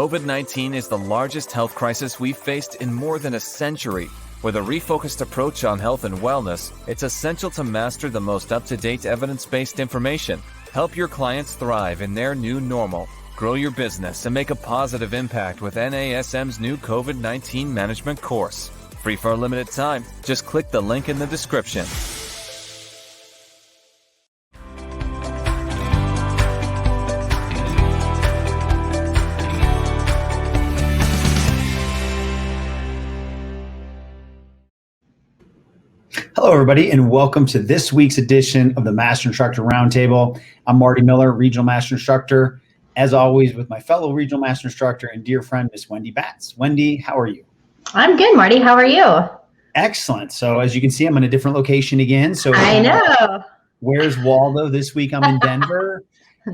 COVID-19 is the largest health crisis we've faced in more than a century. With a refocused approach on health and wellness, it's essential to master the most up-to-date evidence-based information. Help your clients thrive in their new normal. Grow your business and make a positive impact with NASM's new COVID-19 management course. Free for a limited time. Just click the link in the description. Hello, everybody, and welcome to this week's edition of the Master Instructor Roundtable. I'm Marty Miller, Regional Master Instructor, as always, with my fellow Regional Master Instructor and dear friend, Miss Wendy Batts. Wendy, how are you? I'm good, Marty. How are you? Excellent. So as you can see, I'm in a different location again. So I know. Where's Waldo? This week I'm in Denver,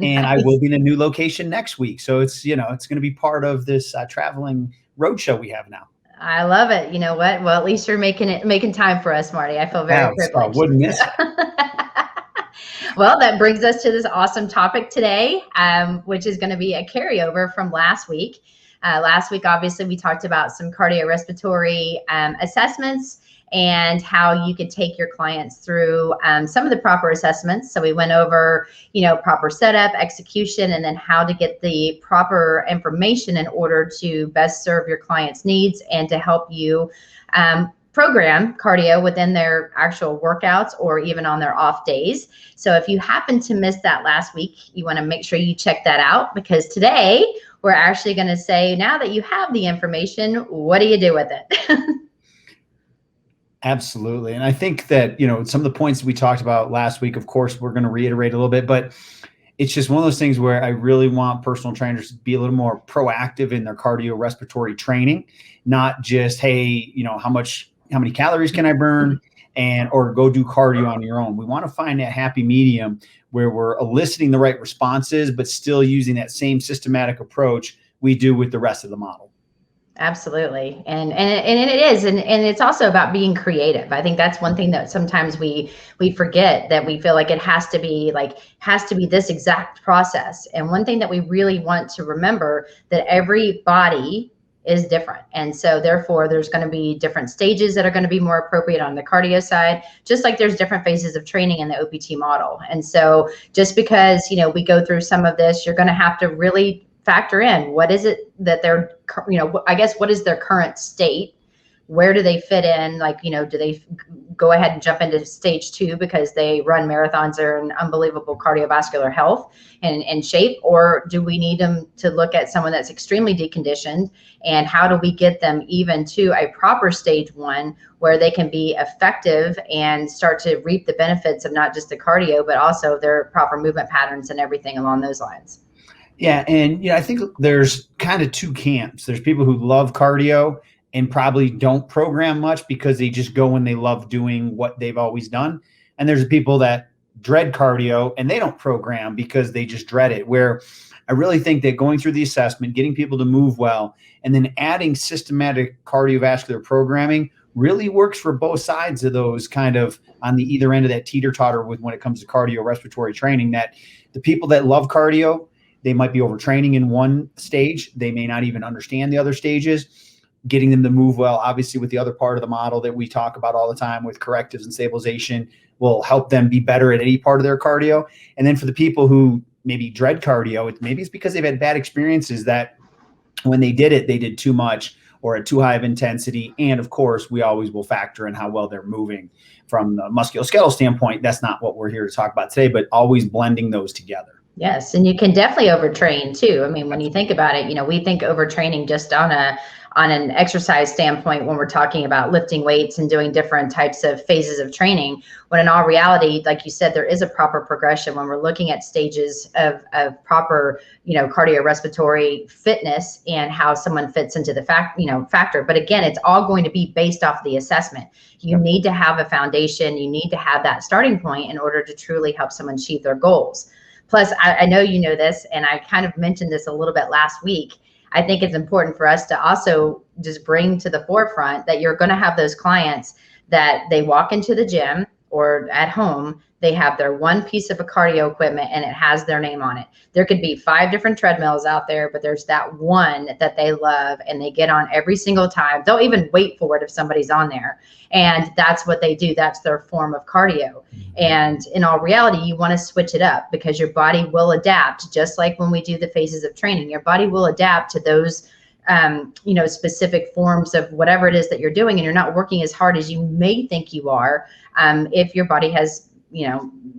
and I will be in a new location next week. So it's going to be part of this traveling roadshow we have now. I love it. You know what? Well, at least you're making time for us, Marty. I feel very privileged. Wouldn't miss it. Well, that brings us to this awesome topic today, which is going to be a carryover from last week. Last week, obviously, we talked about some cardiorespiratory assessments and how you could take your clients through some of the proper assessments. So we went over, proper setup, execution, and then how to get the proper information in order to best serve your clients' needs and to help you program cardio within their actual workouts or even on their off days. So if you happen to miss that last week, you want to make sure you check that out, because today we're actually going to say, now that you have the information, what do you do with it? Absolutely. And I think that, some of the points we talked about last week, of course, we're going to reiterate a little bit, but it's just one of those things where I really want personal trainers to be a little more proactive in their cardiorespiratory training, not just, hey, how many calories can I burn or go do cardio on your own. We want to find that happy medium where we're eliciting the right responses, but still using that same systematic approach we do with the rest of the model. Absolutely. And it is. And it's also about being creative. I think that's one thing that sometimes we forget, that we feel like it has to be this exact process. And one thing that we really want to remember, that every body is different. And so therefore there's going to be different stages that are going to be more appropriate on the cardio side, just like there's different phases of training in the OPT model. And so just because, we go through some of this, you're going to have to really factor in what is it that they're, what is their current state? Where do they fit in? Do they go ahead and jump into stage 2 because they run marathons or an unbelievable cardiovascular health and shape? Or do we need them to look at someone that's extremely deconditioned? And how do we get them even to a proper stage 1 where they can be effective and start to reap the benefits of not just the cardio, but also their proper movement patterns and everything along those lines? Yeah. And, I think there's kind of two camps. There's people who love cardio and probably don't program much because they just go when they love doing what they've always done. And there's people that dread cardio and they don't program because they just dread it, where I really think that going through the assessment, getting people to move well, and then adding systematic cardiovascular programming really works for both sides of those, kind of on the either end of that teeter-totter with when it comes to cardiorespiratory training. That the people that love cardio, they might be overtraining in one stage. They may not even understand the other stages. Getting them to move well, obviously, with the other part of the model that we talk about all the time with correctives and stabilization, will help them be better at any part of their cardio. And then for the people who maybe dread cardio, maybe it's because they've had bad experiences that when they did it, they did too much or at too high of intensity. And of course, we always will factor in how well they're moving from the musculoskeletal standpoint. That's not what we're here to talk about today, but always blending those together. Yes. And you can definitely overtrain too. I mean, when you think about it, we think overtraining just on an exercise standpoint when we're talking about lifting weights and doing different types of phases of training, when in all reality, like you said, there is a proper progression when we're looking at stages of proper, cardiorespiratory fitness and how someone fits into the factor. But again, it's all going to be based off the assessment. You need to have a foundation. You need to have that starting point in order to truly help someone achieve their goals. Plus, I know you know this, and I kind of mentioned this a little bit last week. I think it's important for us to also just bring to the forefront that you're going to have those clients that they walk into the gym or at home, they have their one piece of a cardio equipment and it has their name on it. There could be 5 different treadmills out there, but there's that one that they love and they get on every single time. They'll even wait for it if somebody's on there. And that's what they do. That's their form of cardio. And in all reality, you want to switch it up because your body will adapt. Just like when we do the phases of training, your body will adapt to those specific forms of whatever it is that you're doing, and you're not working as hard as you may think you are if your body has,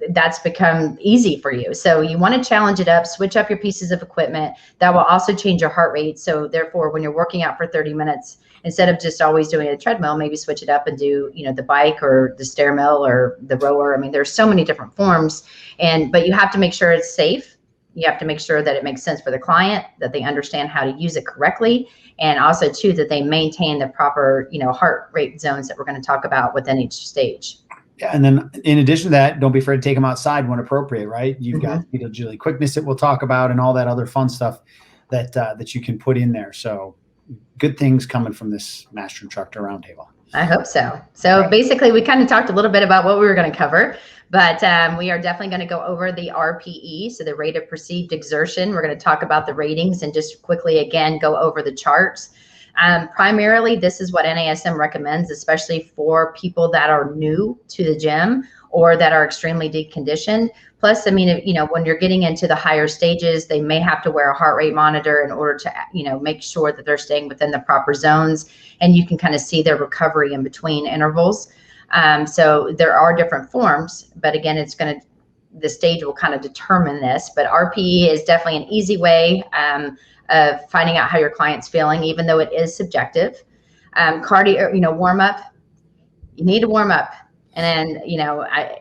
that's become easy for you. So you want to challenge it up, switch up your pieces of equipment. That will also change your heart rate. So therefore, when you're working out for 30 minutes, instead of just always doing a treadmill, maybe switch it up and do, the bike or the stair mill or the rower. I mean, there's so many different forms, but you have to make sure it's safe. You have to make sure that it makes sense for the client, that they understand how to use it correctly, and also too that they maintain the proper, heart rate zones that we're going to talk about within each stage. Yeah, and then in addition to that, don't be afraid to take them outside when appropriate, right? You've got agility quickness that we'll talk about and all that other fun stuff that you can put in there. So good things coming from this Master Instructor Roundtable. I hope so. So basically, we kind of talked a little bit about what we were going to cover, but we are definitely going to go over the RPE, so the rate of perceived exertion. We're going to talk about the ratings and just quickly, again, go over the charts. Primarily, this is what NASM recommends, especially for people that are new to the gym or that are extremely deconditioned. Plus, I mean, when you're getting into the higher stages, they may have to wear a heart rate monitor in order to, make sure that they're staying within the proper zones, and you can kind of see their recovery in between intervals. So there are different forms, but again, the stage will kind of determine this, but RPE is definitely an easy way of finding out how your client's feeling, even though it is subjective. Cardio, warm up, you need to warm up. And then,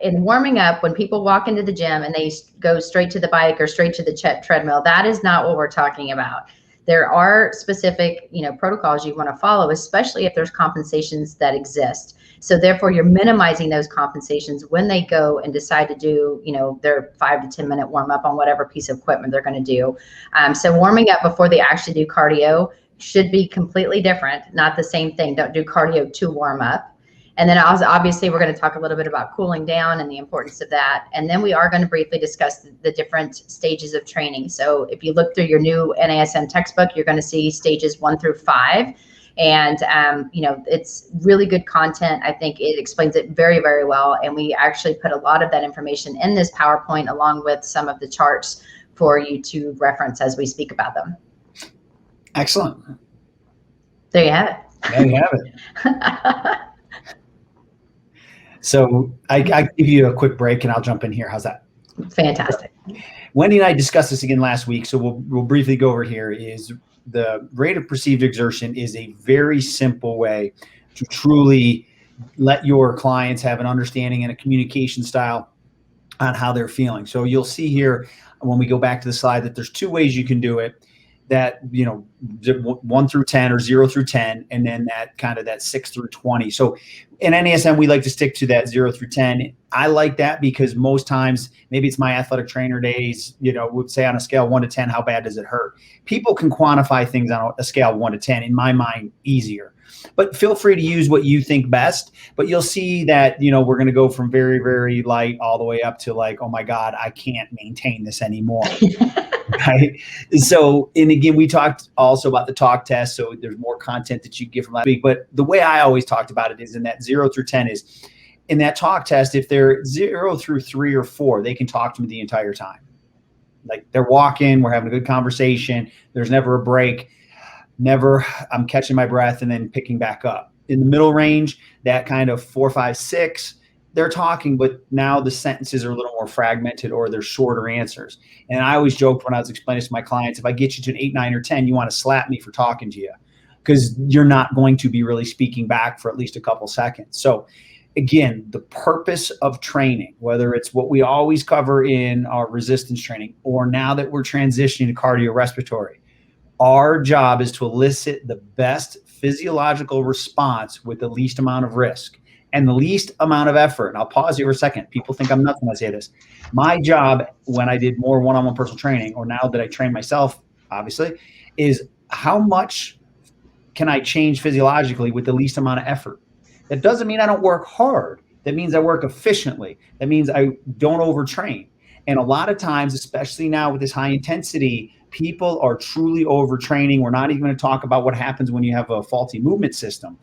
in warming up, when people walk into the gym and they go straight to the bike or straight to the treadmill, that is not what we're talking about. There are specific, protocols you want to follow, especially if there's compensations that exist. So therefore, you're minimizing those compensations when they go and decide to do, their 5 to 10 minute warm up on whatever piece of equipment they're going to do. So warming up before they actually do cardio should be completely different, not the same thing. Don't do cardio to warm up. And then obviously we're going to talk a little bit about cooling down and the importance of that. And then we are going to briefly discuss the different stages of training. So if you look through your new NASM textbook, you're going to see stages 1 through 5. And, it's really good content. I think it explains it very, very well. And we actually put a lot of that information in this PowerPoint along with some of the charts for you to reference as we speak about them. Excellent. There you have it. There you have it. So I give you a quick break and I'll jump in here. How's that? Fantastic. Wendy and I discussed this again last week, so we'll briefly go over here. Is the rate of perceived exertion is a very simple way to truly let your clients have an understanding and a communication style on how they're feeling. So you'll see here when we go back to the slide that there's 2 ways you can do it. That 1 through 10 or 0 through 10, and then that 6 through 20. So in NASM, we like to stick to that 0 through 10. I like that because most times, maybe it's my athletic trainer days, would say on a scale of 1 to 10, how bad does it hurt? People can quantify things on a scale of 1 to 10, in my mind, easier. But feel free to use what you think best. But you'll see that, we're going to go from very, very light all the way up to like, oh my God, I can't maintain this anymore. Right. So, and again, we talked also about the talk test. So there's more content that you can get from last week. But the way I always talked about it is in that 0 through 10 is in that talk test, if they're 0 through 3 or 4, they can talk to me the entire time. Like they're walking, we're having a good conversation. There's never a break. Never I'm catching my breath and then picking back up. In the middle range, that kind of 4, 5, 6, they're talking, but now the sentences are a little more fragmented or they're shorter answers. And I always joked when I was explaining this to my clients, if I get you to an 8, 9, or 10, you want to slap me for talking to you because you're not going to be really speaking back for at least a couple seconds. So again, the purpose of training, whether it's what we always cover in our resistance training or now that we're transitioning to cardiorespiratory, our job is to elicit the best physiological response with the least amount of risk and the least amount of effort. And I'll pause here for a second. People think I'm nuts when I say this. My job when I did more one-on-one personal training, or now that I train myself, obviously, is how much can I change physiologically with the least amount of effort? That doesn't mean I don't work hard. That means I work efficiently. That means I don't overtrain. And a lot of times, especially now with this high intensity, people are truly overtraining. We're not even going to talk about what happens when you have a faulty movement system.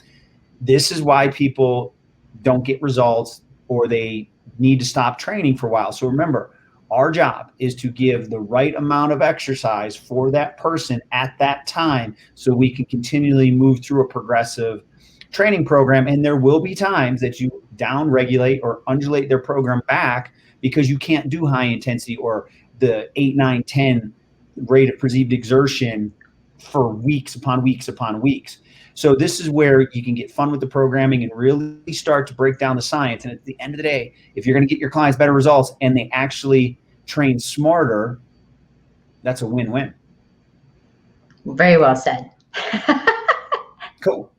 This is why people don't get results, or they need to stop training for a while. So remember, our job is to give the right amount of exercise for that person at that time, so we can continually move through a progressive training program. And there will be times that you down regulate or undulate their program back because you can't do high intensity or the 8, 9, 10 rate of perceived exertion for weeks upon weeks upon weeks. So this is where you can get fun with the programming and really start to break down the science. And at the end of the day, if you're going to get your clients better results and they actually train smarter, that's a win-win. Very well said. Cool.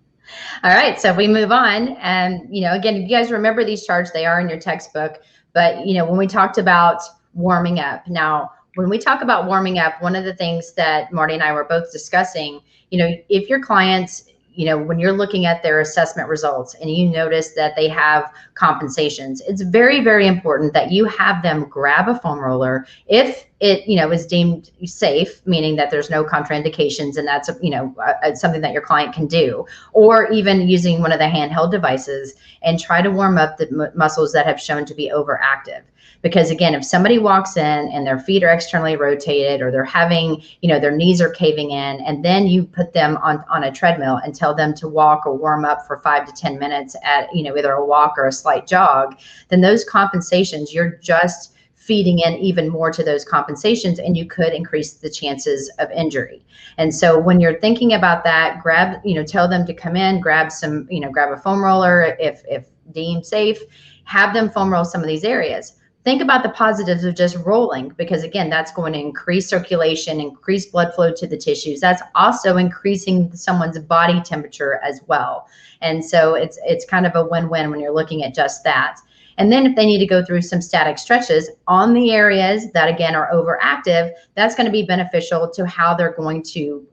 All right, so if we move on, and again, if you guys remember these charts, they are in your textbook. But when we talked about warming up, now when we talk about warming up, one of the things that Marty and I were both discussing, if your clients, when you're looking at their assessment results and you notice that they have compensations, it's very, very important that you have them grab a foam roller if it, is deemed safe, meaning that there's no contraindications and that's, something that your client can do, or even using one of the handheld devices and try to warm up the muscles that have shown to be overactive. Because again, if somebody walks in and their feet are externally rotated, or they're having, their knees are caving in, and then you put them on a treadmill and tell them to walk or warm up for 5 to 10 minutes at, either a walk or a slight jog, then those compensations, you're just feeding in even more to those compensations, and you could increase the chances of injury. And so when you're thinking about that, grab, tell them to come in, grab some, grab a foam roller if deemed safe, have them foam roll some of these areas. Think about the positives of just rolling, because again, that's going to increase circulation, increase blood flow to the tissues. That's also increasing someone's body temperature as well. And so it's kind of a win-win when you're looking at just that. And then if they need to go through some static stretches on the areas that again are overactive, that's going to be beneficial to how they're going to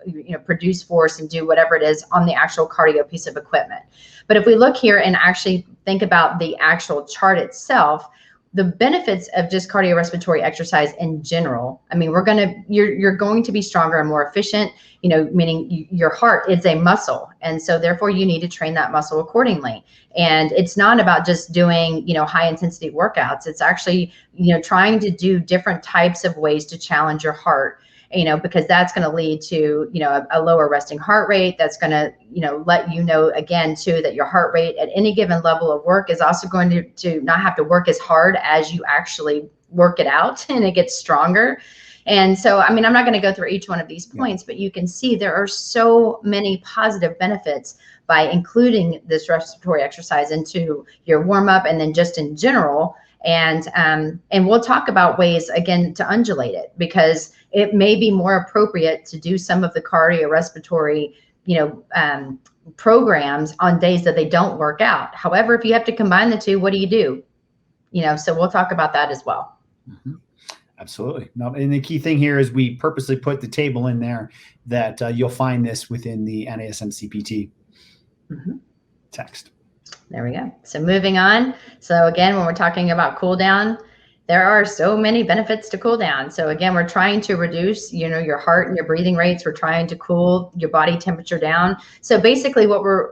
produce force and do whatever it is on the actual cardio piece of equipment. But if we look here and actually think about the actual chart itself, the benefits of just cardiorespiratory exercise in general, I mean, you're going to be stronger and more efficient, meaning your heart is a muscle. And so therefore you need to train that muscle accordingly. And it's not about just doing, high intensity workouts. It's actually, trying to do different types of ways to challenge your heart, because that's going to lead to, a lower resting heart rate. That's going to, let again, too, that your heart rate at any given level of work is also going to not have to work as hard as you actually work it out, and it gets stronger. And so, I mean, I'm not going to go through each one of these points, but you can see there are so many positive benefits by including this respiratory exercise into your warm up and then just in general. And we'll talk about ways, again, to undulate it, because it may be more appropriate to do some of the cardiorespiratory, programs on days that they don't work out. However, if you have to combine the two, what do you do? So we'll talk about that as well. Mm-hmm. Absolutely. No, and the key thing here is we purposely put the table in there that you'll find this within the NASM CPT text. There we go. So moving on. So again, when we're talking about cool down, there are so many benefits to cool down. So again, we're trying to reduce, your heart and your breathing rates. We're trying to cool your body temperature down. So basically we're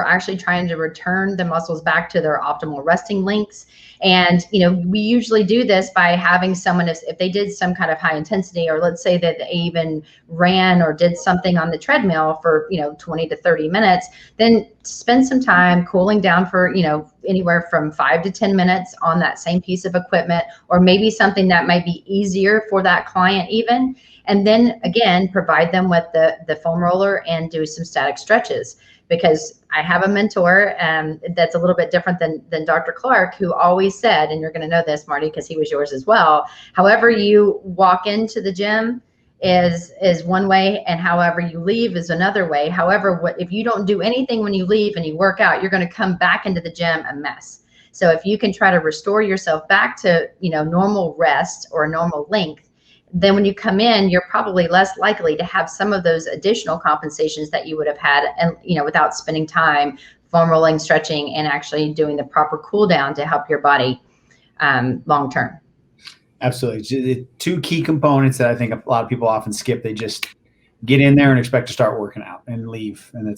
actually trying to return the muscles back to their optimal resting lengths. And, we usually do this by having someone, if they did some kind of high intensity, or let's say that they even ran or did something on the treadmill for, 20 to 30 minutes, then spend some time cooling down for, anywhere from 5 to 10 minutes on that same piece of equipment, or maybe something that might be easier for that client even. And then again, provide them with the foam roller and do some static stretches. Because I have a mentor that's a little bit different than Dr. Clark, who always said, and you're going to know this, Marty, because he was yours as well, however you walk into the gym is one way, and however you leave is another way. However, if you don't do anything when you leave and you work out, you're going to come back into the gym a mess. So if you can try to restore yourself back to normal rest or normal length, then when you come in, you're probably less likely to have some of those additional compensations that you would have had, and without spending time foam rolling, stretching, and actually doing the proper cool down to help your body long term. Absolutely. Two key components that I think a lot of people often skip. They just get in there and expect to start working out and leave. And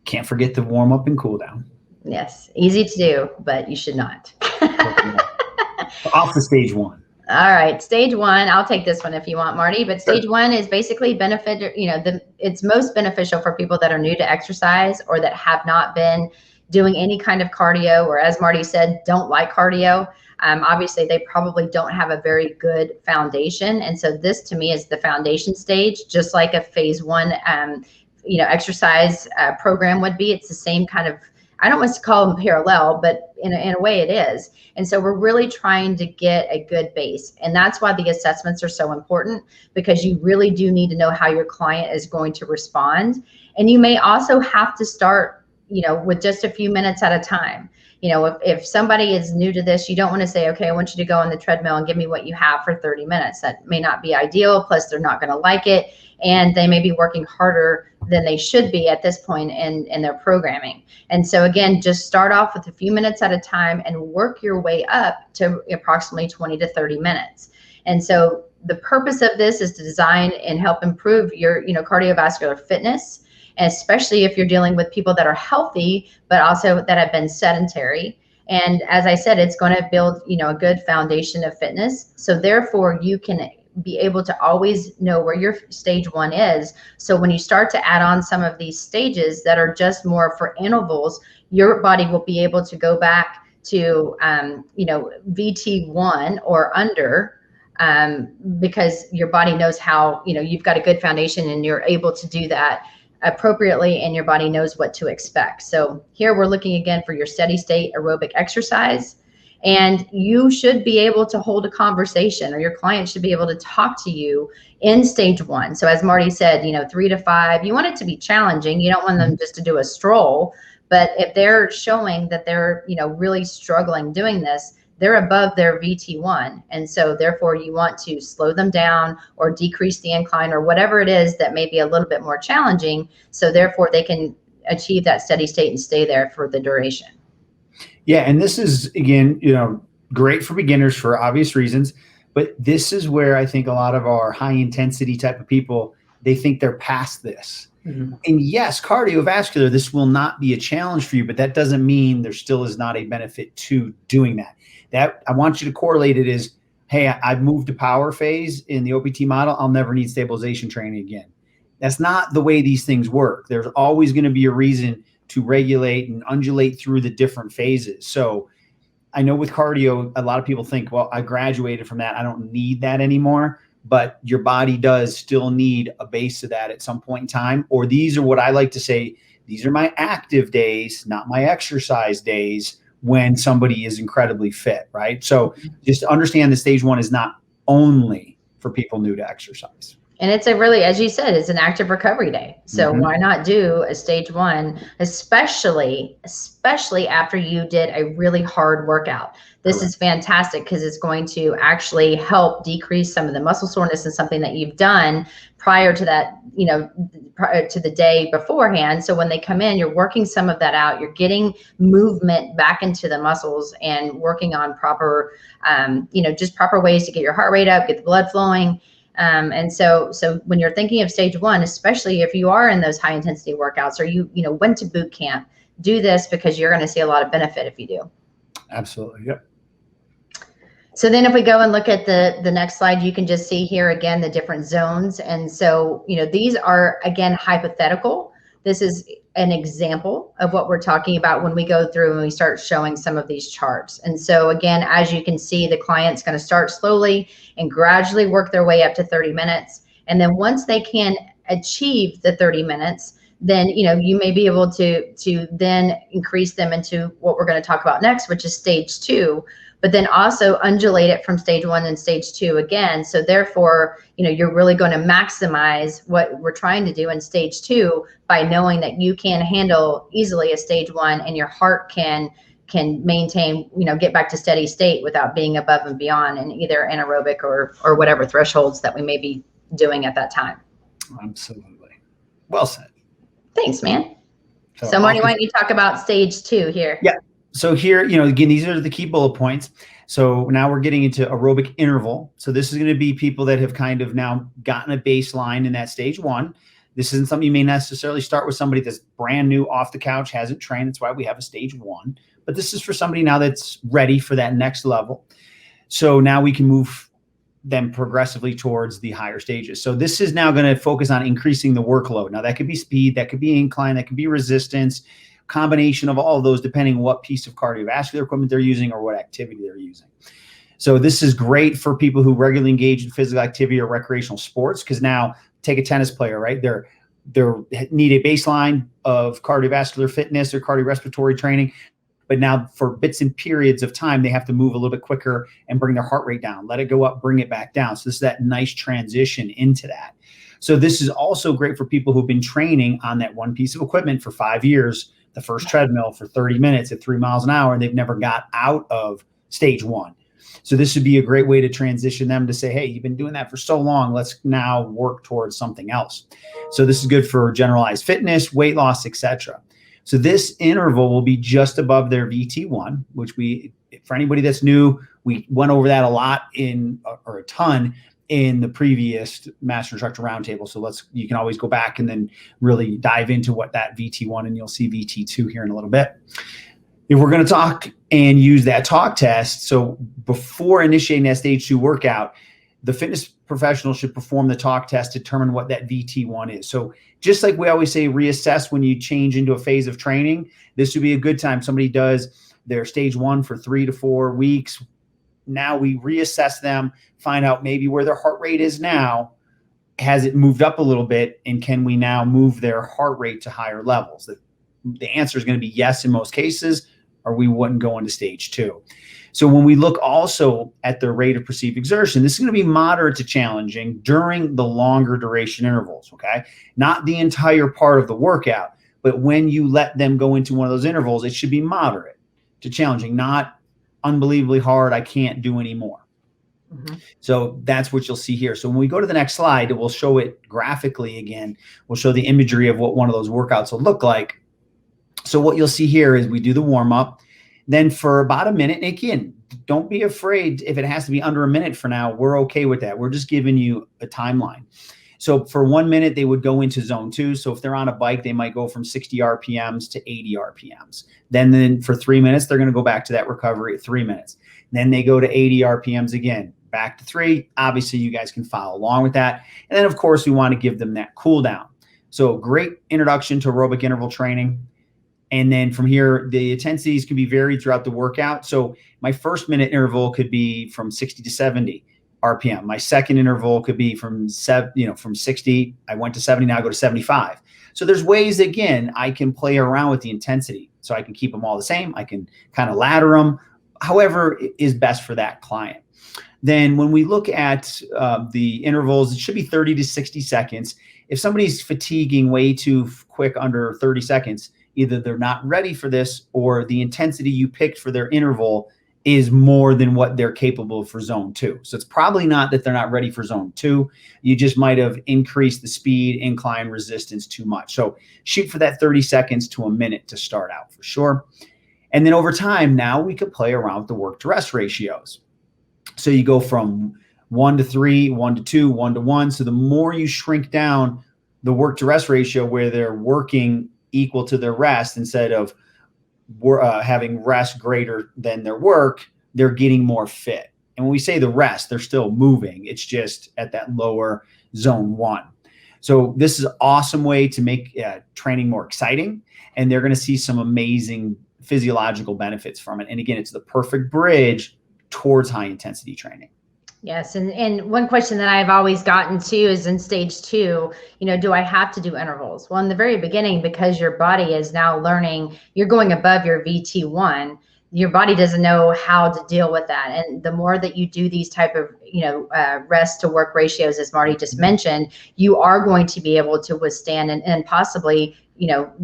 can't forget to warm up and cool down. Yes. Easy to do, but you should not. Off to stage one. All right. Stage one. I'll take this one if you want, Marty, but stage one is basically it's most beneficial for people that are new to exercise or that have not been doing any kind of cardio, or as Marty said, don't like cardio. Obviously they probably don't have a very good foundation. And so this to me is the foundation stage, just like a phase one, exercise program would be. It's the same kind of, I don't want to call them parallel, but in a way it is. And so we're really trying to get a good base. And that's why the assessments are so important, because you really do need to know how your client is going to respond. And you may also have to start, with just a few minutes at a time. If somebody is new to this, you don't want to say, okay, I want you to go on the treadmill and give me what you have for 30 minutes. That may not be ideal. Plus they're not going to like it. And they may be working harder than they should be at this point in their programming. And so again, just start off with a few minutes at a time and work your way up to approximately 20 to 30 minutes. And so the purpose of this is to design and help improve your, cardiovascular fitness, especially if you're dealing with people that are healthy, but also that have been sedentary. And as I said, it's going to build, a good foundation of fitness. So therefore you can be able to always know where your stage one is. So when you start to add on some of these stages that are just more for intervals, your body will be able to go back to, VT1 or under, because your body knows how, you've got a good foundation and you're able to do that appropriately, and your body knows what to expect. So here we're looking again for your steady state aerobic exercise, and you should be able to hold a conversation, or your client should be able to talk to you in stage one. So as Marty said, 3 to 5, you want it to be challenging. You don't want them just to do a stroll, but if they're showing that they're, really struggling doing this, they're above their VT1. And so therefore you want to slow them down or decrease the incline or whatever it is that may be a little bit more challenging. So therefore they can achieve that steady state and stay there for the duration. Yeah. And this is, again, great for beginners for obvious reasons, but this is where I think a lot of our high intensity type of people, they think they're past this. Mm-hmm. And yes, cardiovascular, this will not be a challenge for you, but that doesn't mean there still is not a benefit to doing that. That I want you to correlate it is, hey, I've moved to power phase in the OPT model. I'll never need stabilization training again. That's not the way these things work. There's always going to be a reason to regulate and undulate through the different phases. So I know with cardio, a lot of people think, well, I graduated from that. I don't need that anymore. But your body does still need a base of that at some point in time. Or these are what I like to say, these are my active days, not my exercise days, when somebody is incredibly fit, right? So just understand that stage one is not only for people new to exercise. And it's a really, as you said, it's an active recovery day. So why not do a stage one, especially after you did a really hard workout. This is fantastic because it's going to actually help decrease some of the muscle soreness and something that you've done prior to that, prior to the day beforehand. So when they come in, you're working some of that out. You're getting movement back into the muscles and working on proper, just proper ways to get your heart rate up, get the blood flowing. And so when you're thinking of stage one, especially if you are in those high intensity workouts or you went to boot camp, do this because you're going to see a lot of benefit if you do. Absolutely. Yep. So then if we go and look at the next slide, you can just see here again, the different zones. And so, these are again, hypothetical. This is an example of what we're talking about when we go through and we start showing some of these charts. And so again, as you can see, the client's going to start slowly and gradually work their way up to 30 minutes. And then once they can achieve the 30 minutes, then, you may be able to then increase them into what we're going to talk about next, which is stage 2, but then also undulate it from stage 1 and stage 2 again. So therefore, you're really going to maximize what we're trying to do in stage 2 by knowing that you can handle easily a stage 1 and your heart can maintain, get back to steady state without being above and beyond in either anaerobic or whatever thresholds that we may be doing at that time. Absolutely. Well said. Thanks, man. So Marty, why don't you talk about stage 2 here? Yeah. So here, again, these are the key bullet points. So now we're getting into aerobic interval. So this is going to be people that have kind of now gotten a baseline in that stage 1. This isn't something you may necessarily start with somebody that's brand new off the couch, hasn't trained. That's why we have a stage 1. But this is for somebody now that's ready for that next level. So now we can move them progressively towards the higher stages. So this is now going to focus on increasing the workload. Now that could be speed, that could be incline, that could be resistance, combination of all of those, depending on what piece of cardiovascular equipment they're using or what activity they're using. So this is great for people who regularly engage in physical activity or recreational sports, because now take a tennis player, right? They need a baseline of cardiovascular fitness or cardiorespiratory training. But now for bits and periods of time, they have to move a little bit quicker and bring their heart rate down, let it go up, bring it back down. So this is that nice transition into that. So this is also great for people who've been training on that one piece of equipment for 5 years, the first treadmill for 30 minutes at 3 miles an hour, and they've never got out of stage 1. So this would be a great way to transition them to say, hey, you've been doing that for so long. Let's now work towards something else. So this is good for generalized fitness, weight loss, etc. So this interval will be just above their VT1, which for anybody that's new, we went over that a lot or a ton in the previous Master Instructor Roundtable. So you can always go back and then really dive into what that VT1, and you'll see VT2 here in a little bit. If we're going to talk and use that talk test, so before initiating that stage 2 workout, the fitness professional should perform the talk test to determine what that VT1 is. So just like we always say, reassess when you change into a phase of training, this would be a good time. Somebody does their stage 1 for 3 to 4 weeks. Now we reassess them, find out maybe where their heart rate is now. Has it moved up a little bit? And can we now move their heart rate to higher levels? The answer is going to be yes in most cases, or we wouldn't go into stage 2. So when we look also at the rate of perceived exertion, this is going to be moderate to challenging during the longer duration intervals, okay? Not the entire part of the workout, but when you let them go into one of those intervals, it should be moderate to challenging, not unbelievably hard, I can't do anymore. Mm-hmm. So that's what you'll see here. So when we go to the next slide, we'll show it graphically again. We'll show the imagery of what one of those workouts will look like. So what you'll see here is we do the warm-up. Then for about a minute, and again, don't be afraid if it has to be under a minute for now. We're okay with that. We're just giving you a timeline. So for 1 minute, they would go into zone 2. So if they're on a bike, they might go from 60 RPMs to 80 RPMs. Then for 3 minutes, they're going to go back to that recovery at 3 minutes. Then they go to 80 RPMs again, back to 3. Obviously, you guys can follow along with that. And then, of course, we want to give them that cool down. So great introduction to aerobic interval training. And then from here, the intensities can be varied throughout the workout. So my first minute interval could be from 60 to 70 RPM. My second interval could be from 60. I went to 70. Now I go to 75. So there's ways, again, I can play around with the intensity. So I can keep them all the same. I can kind of ladder them, however is best for that client. Then when we look at the intervals, it should be 30 to 60 seconds. If somebody's fatiguing way too quick under 30 seconds, either they're not ready for this or the intensity you picked for their interval is more than what they're capable of for zone 2. So it's probably not that they're not ready for zone 2. You just might have increased the speed, incline, resistance too much. So shoot for that 30 seconds to a minute to start out for sure. And then over time, now we could play around with the work to rest ratios. So you go from 1 to 3, 1 to 2, 1 to 1. So the more you shrink down the work to rest ratio where they're working equal to their rest instead of having rest greater than their work, they're getting more fit. And when we say the rest, they're still moving. It's just at that lower zone 1. So this is an awesome way to make training more exciting. And they're going to see some amazing physiological benefits from it. And again, it's the perfect bridge towards high intensity training. Yes. And one question that I've always gotten to is in stage 2, do I have to do intervals? Well, in the very beginning, because your body is now learning, you're going above your VT1, your body doesn't know how to deal with that. And the more that you do these type of, rest to work ratios, as Marty just mentioned, you are going to be able to withstand and possibly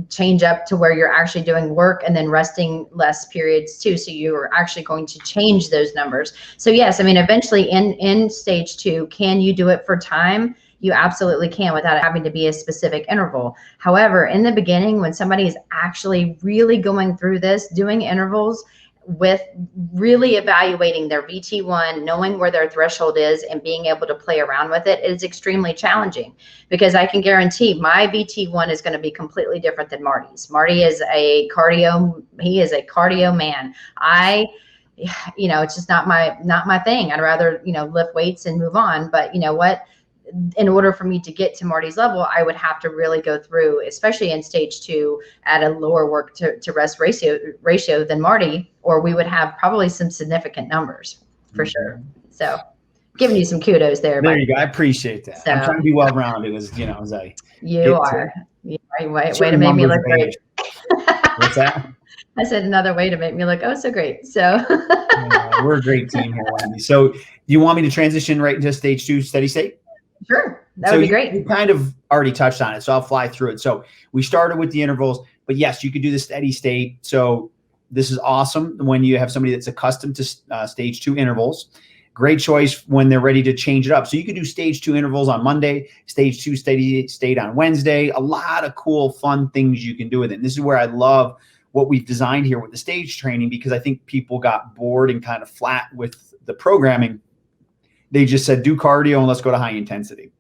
change up to where you're actually doing work and then resting less periods too. So you're actually going to change those numbers. So yes, eventually in stage 2, can you do it for time? you absolutely can without having to be a specific interval. However, in the beginning, when somebody is actually really going through this, doing intervals with really evaluating their VT1, knowing where their threshold is and being able to play around with it is extremely challenging, because I can guarantee my VT1 is going to be completely different than Marty's. Marty is a cardio, he is a cardio man. It's just not my thing. I'd rather, lift weights and move on. But you know what? In order for me to get to Marty's level, I would have to really go through, especially in stage 2, at a lower work to rest ratio than Marty, or we would have probably some significant numbers for sure. So giving you some kudos there. There you go. I appreciate that. So, I'm trying to be well-rounded as I you are. Way to make me look great. What's that? I said another way to make me look so great. So we're a great team here, Wendy. So do you want me to transition right into stage 2 steady state? Sure. That would be great. You kind of already touched on it, so I'll fly through it. So we started with the intervals, but yes, you could do the steady state. So this is awesome when you have somebody that's accustomed to stage 2 intervals. Great choice when they're ready to change it up. So you could do stage 2 intervals on Monday, stage 2 steady state on Wednesday. A lot of cool, fun things you can do with it. And this is where I love what we've designed here with the stage training, because I think people got bored and kind of flat with the programming. They just said, do cardio and let's go to high intensity.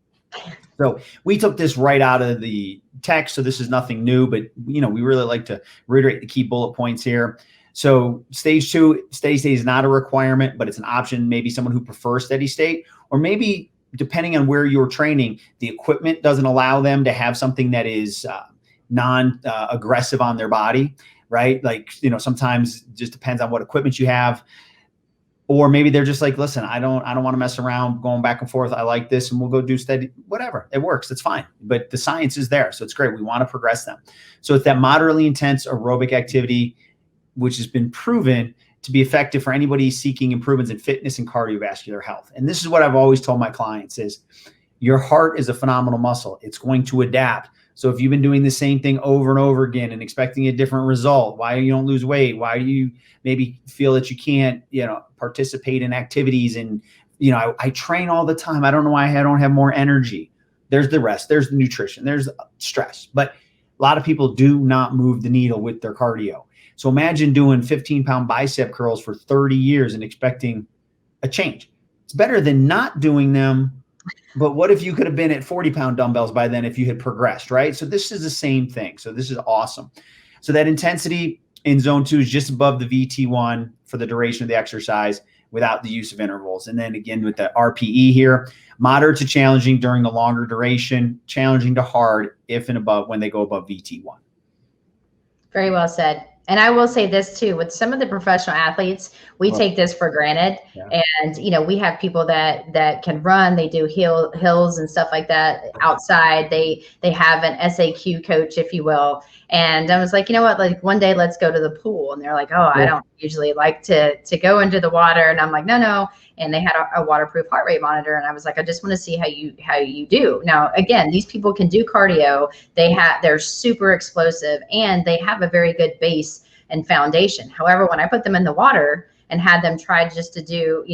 So we took this right out of the text. So this is nothing new, but we really like to reiterate the key bullet points here. So stage 2 steady state is not a requirement, but it's an option. Maybe someone who prefers steady state, or maybe depending on where you're training, the equipment doesn't allow them to have something that is non-aggressive on their body, right? Like, sometimes it just depends on what equipment you have. Or maybe they're just like, listen, I don't want to mess around going back and forth. I like this, and we'll go do steady, whatever. It works. That's fine. But the science is there. So it's great. We want to progress them. So it's that moderately intense aerobic activity, which has been proven to be effective for anybody seeking improvements in fitness and cardiovascular health. And this is what I've always told my clients is your heart is a phenomenal muscle. It's going to adapt. So if you've been doing the same thing over and over again and expecting a different result, why you don't lose weight, why do you maybe feel that you can't, participate in activities, and, I train all the time. I don't know why I don't have more energy. There's the rest, there's the nutrition, there's stress. But a lot of people do not move the needle with their cardio. So imagine doing 15-pound bicep curls for 30 years and expecting a change. It's better than not doing them. But what if you could have been at 40-pound dumbbells by then if you had progressed, right? So this is the same thing. So this is awesome. So that intensity in zone 2 is just above the VT1 for the duration of the exercise without the use of intervals. And then again with the RPE here, moderate to challenging during the longer duration, challenging to hard if and above when they go above VT1. Very well said. And I will say this too, with some of the professional athletes, we take this for granted. Yeah. And, we have people that can run, they do hills and stuff like that outside. They have an SAQ coach, if you will. And I was like, you know what, like one day let's go to the pool. And they're like, oh, I don't usually like to go into the water. And I'm like, no. And they had a waterproof heart rate monitor. And I was like, I just want to see how you do. Now, again, these people can do cardio. They're super explosive, and they have a very good base and foundation. However, when I put them in the water and had them try just to do,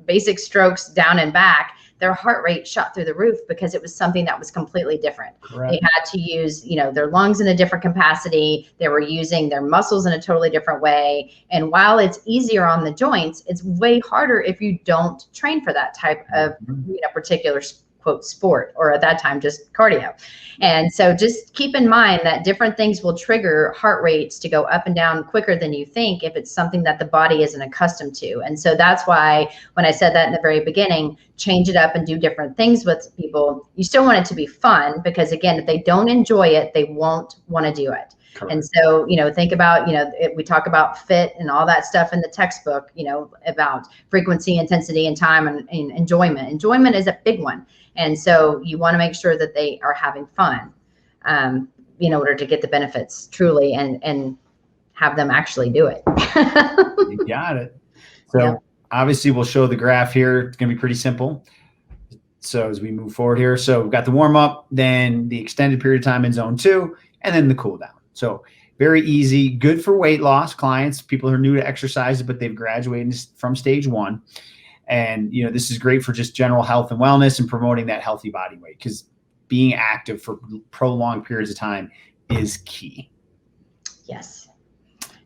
basic strokes down and back, their heart rate shot through the roof because it was something that was completely different. Correct. They had to use, their lungs in a different capacity. They were using their muscles in a totally different way. And while it's easier on the joints, it's way harder if you don't train for that type of particular quote sport, or at that time just cardio. And so just keep in mind that different things will trigger heart rates to go up and down quicker than you think if it's something that the body isn't accustomed to. And so that's why when I said that in the very beginning, change it up and do different things with people. You still want it to be fun, because again, if they don't enjoy it, they won't want to do it. Correct. And so, think about, we talk about fit and all that stuff in the textbook, about frequency, intensity, and time, and enjoyment. Enjoyment is a big one. And so you want to make sure that they are having fun in order to get the benefits truly and have them actually do it. You got it. So obviously we'll show the graph here. It's going to be pretty simple. So as we move forward here, so we've got the warm up, then the extended period of time in zone 2, and then the cool down. So very easy, good for weight loss clients, people who are new to exercise, but they've graduated from stage 1. And, this is great for just general health and wellness and promoting that healthy body weight, because being active for prolonged periods of time is key. Yes.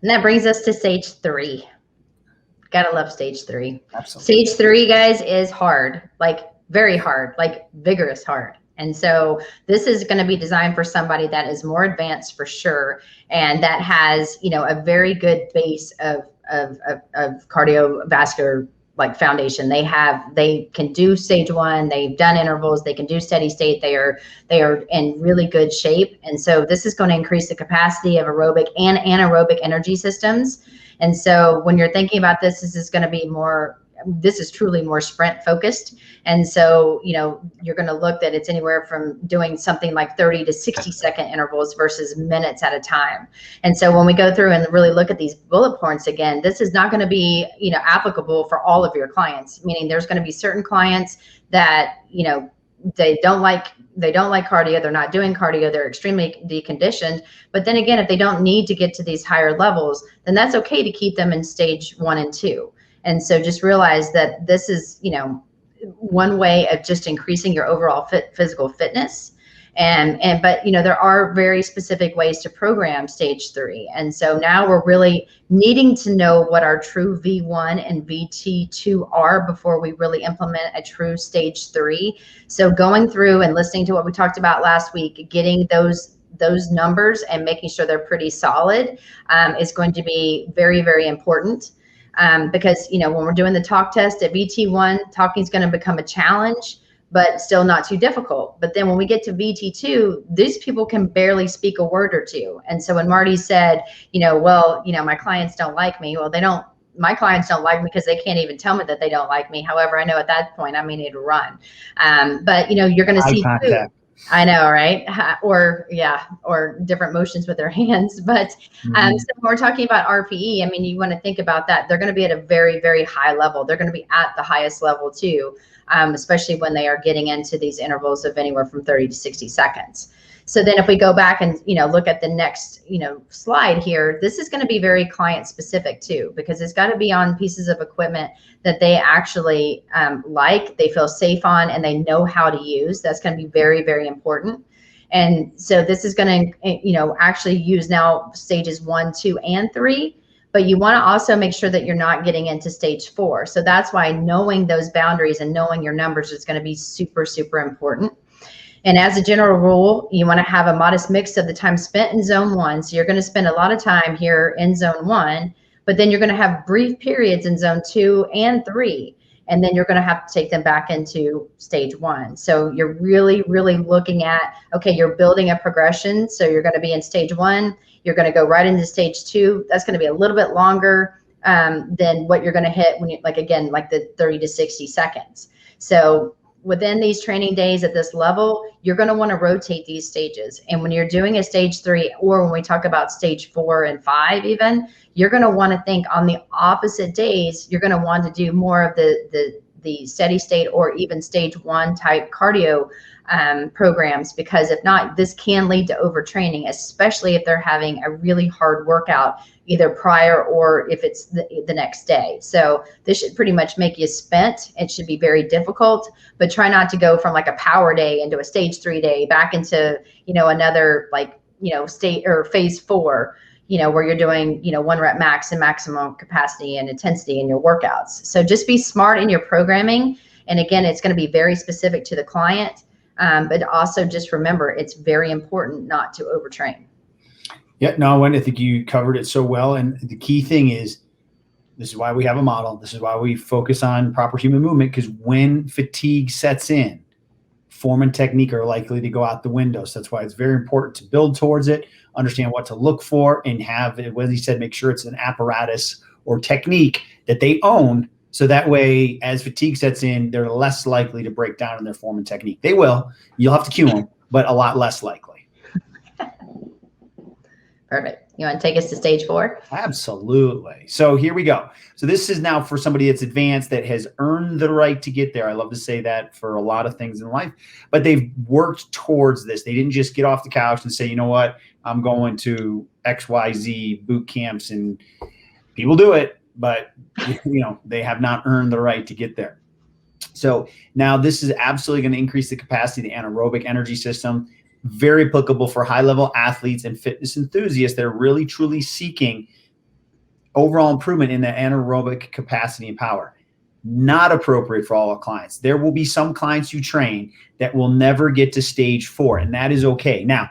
And that brings us to stage 3. Gotta love stage 3. Absolutely. Stage 3, guys, is hard, like very hard, like vigorous hard. And so this is going to be designed for somebody that is more advanced for sure, and that has, a very good base of cardiovascular like foundation. They can do stage 1, they've done intervals, they can do steady state, they are in really good shape. And so this is going to increase the capacity of aerobic and anaerobic energy systems. And so when you're thinking about this, this is truly more sprint focused. And so, you're going to look that it's anywhere from doing something like 30 to 60-second intervals versus minutes at a time. And so when we go through and really look at these bullet points again, this is not going to be, applicable for all of your clients, meaning there's going to be certain clients that, they don't like cardio, they're not doing cardio, they're extremely deconditioned. But then again, if they don't need to get to these higher levels, then that's okay to keep them in stage 1 and 2. And so just realize that this is, one way of just increasing your overall physical fitness. But there are very specific ways to program stage 3. And so now we're really needing to know what our true V1 and VT2 are before we really implement a true stage 3. So going through and listening to what we talked about last week, getting those numbers and making sure they're pretty solid is going to be very, very important. Because, when we're doing the talk test at VT1, talking is going to become a challenge, but still not too difficult. But then when we get to VT2, these people can barely speak a word or two. And so when Marty said, my clients don't like me. Well, my clients don't like me because they can't even tell me that they don't like me. However, I know at that point, I may need to run. But, you're going to see too. I know, right? Or different motions with their hands. But so when we're talking about RPE, you want to think about that. They're going to be at a very, very high level. They're going to be at the highest level too, especially when they are getting into these intervals of anywhere from 30 to 60 seconds. So then if we go back and, look at the next, slide here, this is going to be very client specific too, because it's got to be on pieces of equipment that they actually they feel safe on, and they know how to use. That's going to be very, very important. And so this is going to, actually use now stages 1, 2, and 3. But you want to also make sure that you're not getting into stage 4. So that's why knowing those boundaries and knowing your numbers is going to be super, super important. And as a general rule, you want to have a modest mix of the time spent in zone 1. So you're going to spend a lot of time here in zone 1, but then you're going to have brief periods in zone 2 and 3. And then you're going to have to take them back into stage 1. So you're really, really looking at, okay, you're building a progression. So you're going to be in stage 1. You're going to go right into stage 2. That's going to be a little bit longer than what you're going to hit when you, like the 30 to 60 seconds. So within these training days at this level, you're going to want to rotate these stages. And when you're doing a stage 3, or when we talk about stage 4 and 5 even, you're going to want to think on the opposite days, you're going to want to do more of the steady state or even stage 1 type cardio programs, because if not, this can lead to overtraining, especially if they're having a really hard workout either prior or if it's the next day. So this should pretty much make you spent. It should be very difficult, but try not to go from like a power day into a stage 3 day back into, another state or phase 4, where you're doing, 1 rep max and maximum capacity and intensity in your workouts. So just be smart in your programming. And again, it's going to be very specific to the client. But also just remember, it's very important not to overtrain. Yeah, no, Wendy, I think you covered it so well. And the key thing is, this is why we have a model. This is why we focus on proper human movement, because when fatigue sets in, form and technique are likely to go out the window. So that's why it's very important to build towards it, understand what to look for, and have, as he said, make sure it's an apparatus or technique that they own. So that way, as fatigue sets in, they're less likely to break down in their form and technique. They will. You'll have to cue them, but a lot less likely. Perfect. You want to take us to stage 4? Absolutely. So here we go. So this is now for somebody that's advanced, that has earned the right to get there. I love to say that for a lot of things in life, but they've worked towards this. They didn't just get off the couch and say, you know what, I'm going to XYZ boot camps, and people do it. but they have not earned the right to get there. So now this is absolutely going to increase the capacity of the anaerobic energy system, very applicable for high-level athletes and fitness enthusiasts that are really truly seeking overall improvement in the anaerobic capacity and power. Not appropriate for all our clients. There will be some clients you train that will never get to stage 4, and that is okay. Now,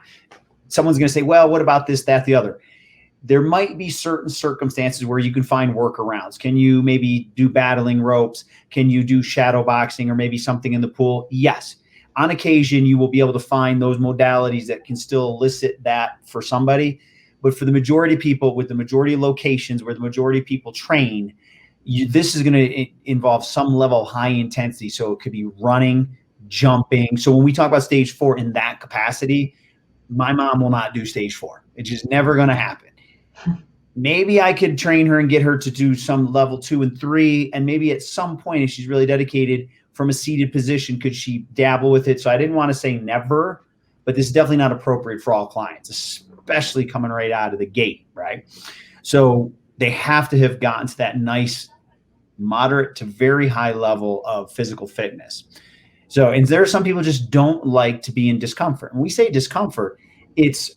someone's going to say, well, what about this, that, the other? There might be certain circumstances where you can find workarounds. Can you maybe do battling ropes? Can you do shadow boxing or maybe something in the pool? Yes. On occasion, you will be able to find those modalities that can still elicit that for somebody. But for the majority of people, with the majority of locations where the majority of people train, this is going to involve some level of high intensity. So it could be running, jumping. So when we talk about stage 4 in that capacity, my mom will not do stage 4. It's just never going to happen. Maybe I could train her and get her to do some level 2 and 3. And maybe at some point, if she's really dedicated from a seated position, could she dabble with it? So I didn't want to say never, but this is definitely not appropriate for all clients, especially coming right out of the gate, right? So they have to have gotten to that nice, moderate to very high level of physical fitness. So, and there are some people just don't like to be in discomfort. When we say discomfort,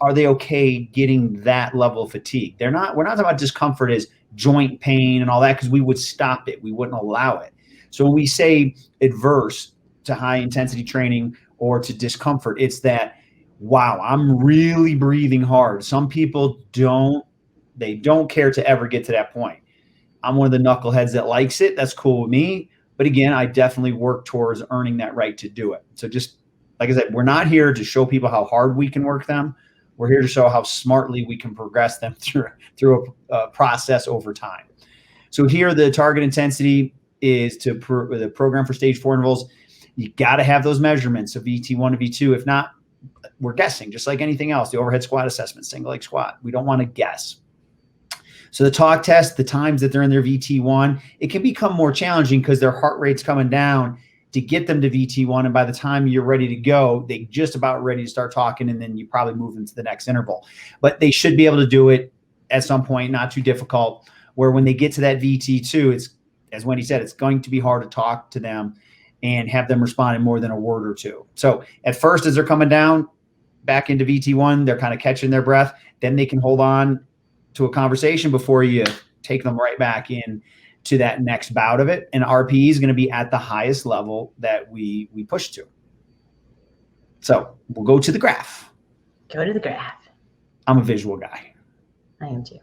are they okay getting that level of fatigue? We're not talking about discomfort as joint pain and all that, because we would stop it. We wouldn't allow it. So when we say adverse to high intensity training or to discomfort, it's that, wow, I'm really breathing hard. Some people don't care to ever get to that point. I'm one of the knuckleheads that likes it. That's cool with me. But again, I definitely work towards earning that right to do it. So just like I said, we're not here to show people how hard we can work them. We're here to show how smartly we can progress them through a process over time. So here, the target intensity is the program for stage 4 intervals. You got to have those measurements of VT1 to V2. If not, we're guessing, just like anything else. The overhead squat assessment, single leg squat. We don't want to guess. So the talk test, the times that they're in their VT1, it can become more challenging because their heart rate's coming down to get them to VT1. And by the time you're ready to go, they just about ready to start talking, and then you probably move into the next interval. But they should be able to do it at some point, not too difficult, where when they get to that VT2, it's, as Wendy said, it's going to be hard to talk to them and have them respond in more than a word or two. So at first, as they're coming down back into VT1, they're kind of catching their breath. Then they can hold on to a conversation before you take them right back in to that next bout of it. And RPE is going to be at the highest level that we push to. So we'll go to the graph. Go to the graph. I'm a visual guy. I am too.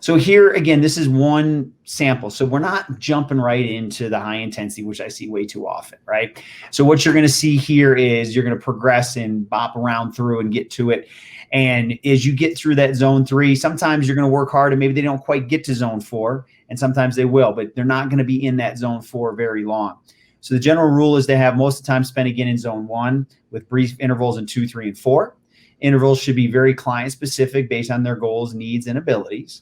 So here, again, this is one sample. So we're not jumping right into the high intensity, which I see way too often, right? So what you're going to see here is you're going to progress and bop around through and get to it. And as you get through that zone 3, sometimes you're going to work hard and maybe they don't quite get to zone 4, and sometimes they will, but they're not going to be in that zone 4 very long. So the general rule is to have most of the time spent again in zone 1 with brief intervals in 2, 3, and 4. Intervals should be very client specific based on their goals, needs, and abilities.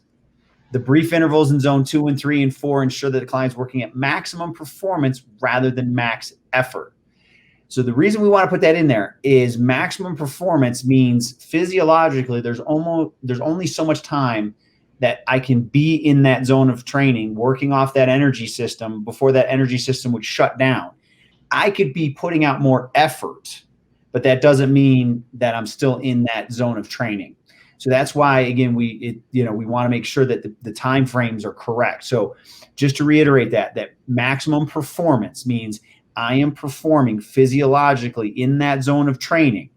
The brief intervals in zone 2 and 3 and 4 ensure that the client's working at maximum performance rather than max effort. So the reason we want to put that in there is maximum performance means physiologically there's only so much time that I can be in that zone of training, working off that energy system before that energy system would shut down. I could be putting out more effort, but that doesn't mean that I'm still in that zone of training. So that's why, again, we want to make sure that the time frames are correct. So just to reiterate that maximum performance means I am performing physiologically in that zone of training.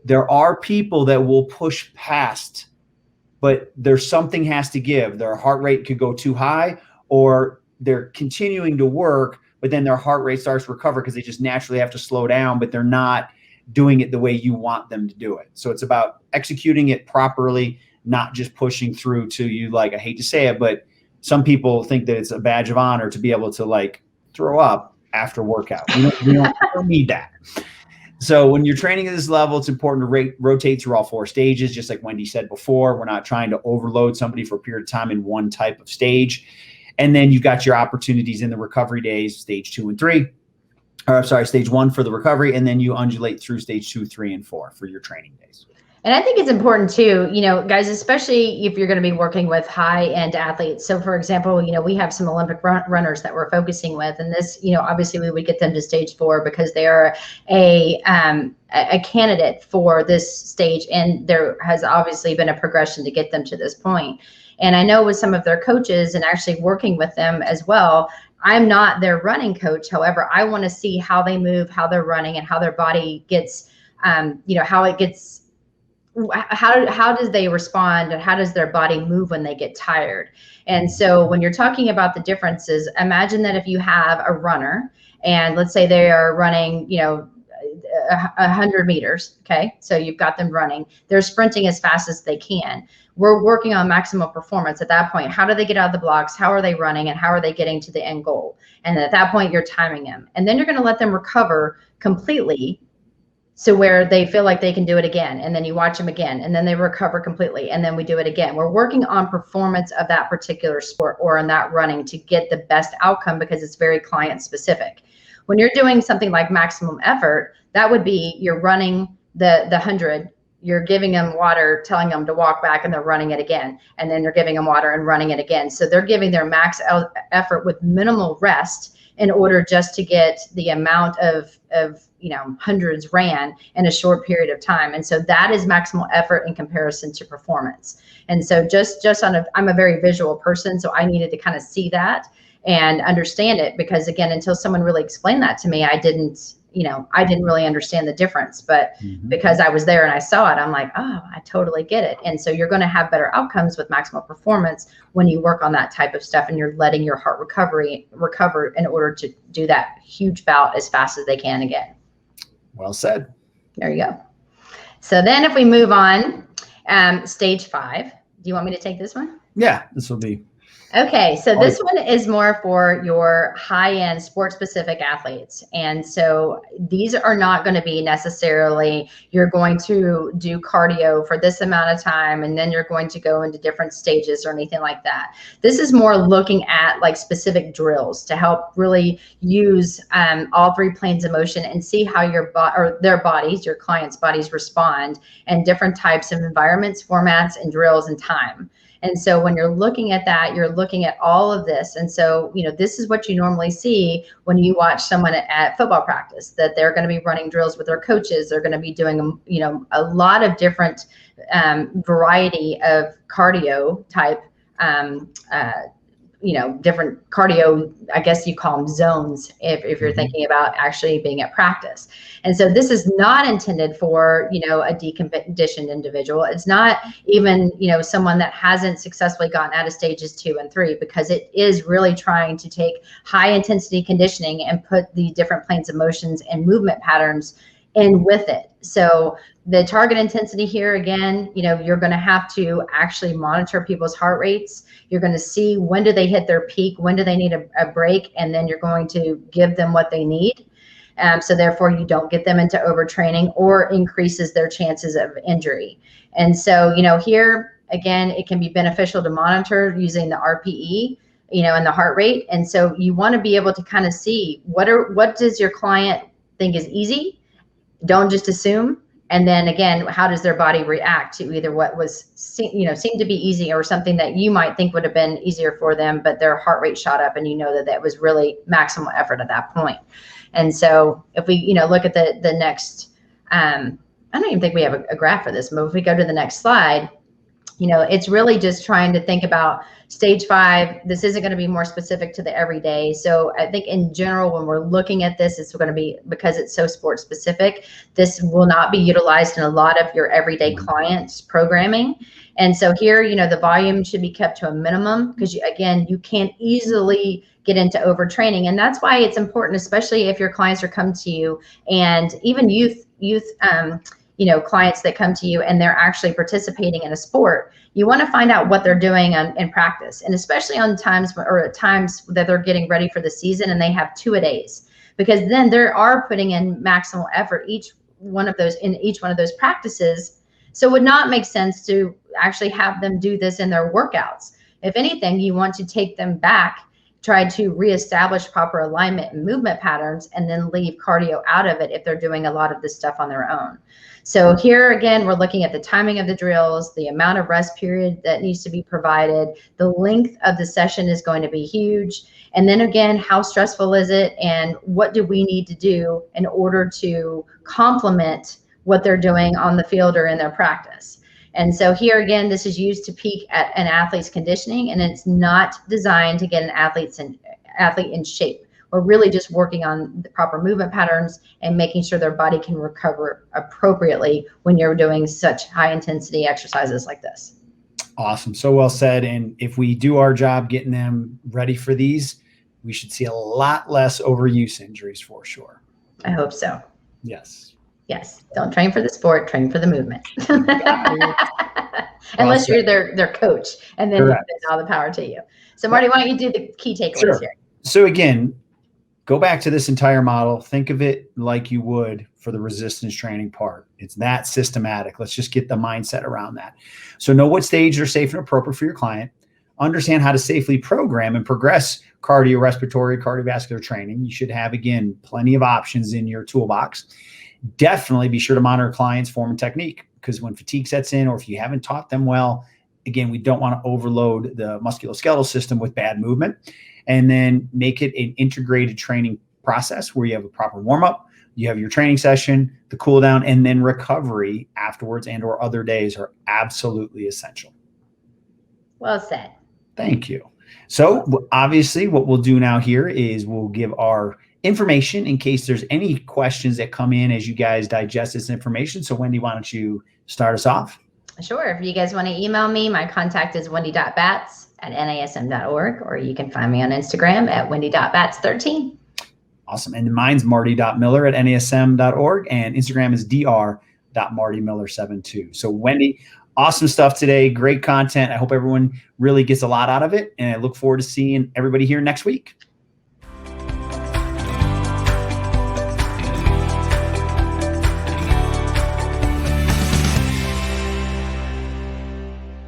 There are people that will push past, but there's something has to give. Their heart rate could go too high, or they're continuing to work, but then their heart rate starts to recover because they just naturally have to slow down, but they're not doing it the way you want them to do it. So it's about executing it properly, not just pushing through to you. Like, I hate to say it, but some people think that it's a badge of honor to be able to like throw up after workout. We don't need that. So when you're training at this level, it's important to rotate through all 4 stages. Just like Wendy said before, we're not trying to overload somebody for a period of time in one type of stage. And then you've got your opportunities in the recovery days, stage 2 and 3. Or I'm sorry, stage 1 for the recovery, and then you undulate through stage 2, 3, and 4 for your training days. And I think it's important too, guys, especially if you're going to be working with high-end athletes. So for example, we have some Olympic runners that we're focusing with, and this, obviously we would get them to stage 4 because they are a candidate for this stage, and there has obviously been a progression to get them to this point. And I know with some of their coaches and actually working with them as well, I'm not their running coach. However, I want to see how they move, how they're running, and how their body gets, how it gets, how does they respond, and how does their body move when they get tired. And so when you're talking about the differences, imagine that if you have a runner and let's say they are running, 100 meters. Okay. So you've got them running, they're sprinting as fast as they can. We're working on maximum performance at that point. How do they get out of the blocks? How are they running? And how are they getting to the end goal? And at that point, you're timing them. And then you're going to let them recover completely, so where they feel like they can do it again. And then you watch them again, and then they recover completely. And then we do it again. We're working on performance of that particular sport or in that running to get the best outcome, because it's very client specific. When you're doing something like maximum effort, that would be you're running the 100, you're giving them water, telling them to walk back, and they're running it again. And then you're giving them water and running it again. So they're giving their max effort with minimal rest in order just to get the amount of hundreds ran in a short period of time. And so that is maximal effort in comparison to performance. And so just I'm a very visual person, so I needed to kind of see that and understand it, because again, until someone really explained that to me, I didn't really understand the difference. But because I was there and I saw it, I'm like, oh, I totally get it. And so you're going to have better outcomes with maximal performance when you work on that type of stuff, and you're letting your heart recover in order to do that huge bout as fast as they can again. Well said. There you go. So then if we move on, stage 5, do you want me to take this one? Yeah, this will be. Okay, so this one is more for your high-end sport-specific athletes. And so these are not going to be necessarily, you're going to do cardio for this amount of time, and then you're going to go into different stages or anything like that. This is more looking at like specific drills to help really use all 3 planes of motion and see how your your clients' bodies respond in different types of environments, formats, and drills and time. And so when you're looking at that, you're looking at all of this. And so, this is what you normally see when you watch someone at football practice, that they're going to be running drills with their coaches. They're going to be doing, a lot of different variety of cardio type, different cardio, I guess you call them zones, if you're thinking about actually being at practice. And so this is not intended for, a deconditioned individual. It's not even, someone that hasn't successfully gotten out of stages 2 and 3, because it is really trying to take high intensity conditioning and put the different planes of motions and movement patterns in with it. So the target intensity here, again, you're going to have to actually monitor people's heart rates. You're going to see when do they hit their peak, when do they need a break, and then you're going to give them what they need. So therefore, you don't get them into overtraining or increases their chances of injury. And so, here, again, it can be beneficial to monitor using the RPE, and the heart rate. And so you want to be able to kind of see what does your client think is easy? Don't just assume. And then again, how does their body react to either what was, seemed to be easy or something that you might think would have been easier for them, but their heart rate shot up and that was really maximal effort at that point. And so if we, look at the next, I don't even think we have a graph for this, but if we go to the next slide, it's really just trying to think about stage 5. This isn't going to be more specific to the everyday. So I think in general, when we're looking at this, it's going to be, because it's so sport specific, this will not be utilized in a lot of your everyday clients programming. And so here, the volume should be kept to a minimum, because again, you can't easily get into overtraining. And that's why it's important, especially if your clients are coming to you, and even youth clients that come to you and they're actually participating in a sport, you want to find out what they're doing in practice, and especially on times that they're getting ready for the season and they have 2-a-days, because then they are putting in maximal effort in each one of those practices. So it would not make sense to actually have them do this in their workouts. If anything, you want to take them back try to reestablish proper alignment and movement patterns, and then leave cardio out of it if they're doing a lot of this stuff on their own. So here again, we're looking at the timing of the drills, the amount of rest period that needs to be provided, the length of the session is going to be huge. And then again, how stressful is it, and what do we need to do in order to complement what they're doing on the field or in their practice. And so here again, this is used to peak at an athlete's conditioning, and it's not designed to get an athlete in shape. We're really just working on the proper movement patterns and making sure their body can recover appropriately when you're doing such high intensity exercises like this. Awesome. So well said. And if we do our job getting them ready for these, we should see a lot less overuse injuries for sure. I hope so. Yes. Yes. Don't train for the sport, train for the movement. Unless you're their coach, and then all the power to you. So Marty, why don't you do the key takeaways here? So again, go back to this entire model. Think of it like you would for the resistance training part. It's that systematic. Let's just get the mindset around that. So know what stage are safe and appropriate for your client. Understand how to safely program and progress cardiovascular training. You should have, again, plenty of options in your toolbox. Definitely be sure to monitor clients' form and technique, because when fatigue sets in or if you haven't taught them well, again, we don't want to overload the musculoskeletal system with bad movement. And then make it an integrated training process where you have a proper warm-up, you have your training session, the cool down, and then recovery afterwards and or other days are absolutely essential. Well said. Thank you. So obviously what we'll do now here is we'll give our information in case there's any questions that come in as you guys digest this information. So Wendy, why don't you start us off? Sure. If you guys want to email me, my contact is wendy.bats@nasm.org, or you can find me on Instagram at wendy.bats13. Awesome. And mine's marty.miller@nasm.org, and Instagram is dr.martymiller72. So Wendy, awesome stuff today. Great content. I hope everyone really gets a lot out of it, and I look forward to seeing everybody here next week.